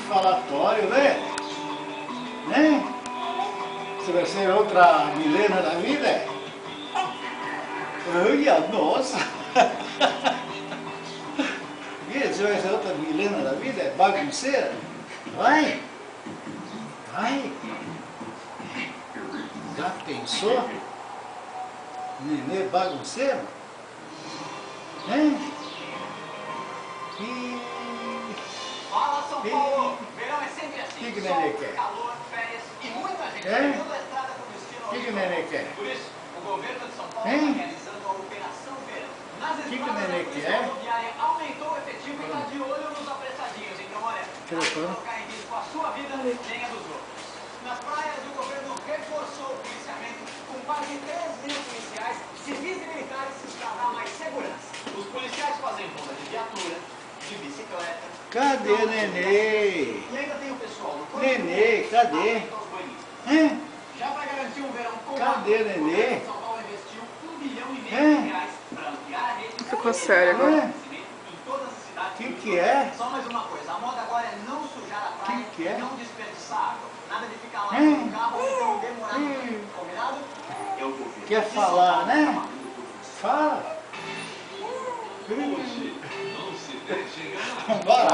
falatório, né? Né? Você vai ser outra Milena da vida? Olha, nossa! Você vai ser outra Milena da vida? É bagunceira? Vai! Vai! Já pensou? Nenê bagunceiro? Hein? Fala, São Paulo! Verão é sempre assim. Que Nenê quer? Calor, férias e muita gente pegando a estrada com destino ao Que Nenê quer? Por isso, o governo de São Paulo Hein? está realizando a Operação Verão. Nas Que estradas, Nenê a Polícia quer? Rodoviária aumentou o efetivo e está de olho nos apressadinhos. Então, olha, não colocar em risco a sua vida nem a dos outros. Nas praias, o governo reforçou o policiamento com quase 3.000 policiais, civis e militares para dar mais segurança. Os policiais fazem ronda de viatura, de bicicleta. Cadê Nenê? E ainda tem o pessoal do Nenê, cadê? Hein? Já para garantir um verão com Cadê Nenê? São Paulo investiu R$1,5 bilhão Hein? para ampliar a rede. Ficou sério agora. Hein? Em todas as cidades. Que é? Só mais uma coisa, a moda agora é não sujar a praia Que é? e não desperdiçar água. Nada de ficar lá Hein? no carro ou então demorar muito. Combinado? Eu vou ver. Quer falar, né? Fala! Hoje não se deixe enganar. Vambora!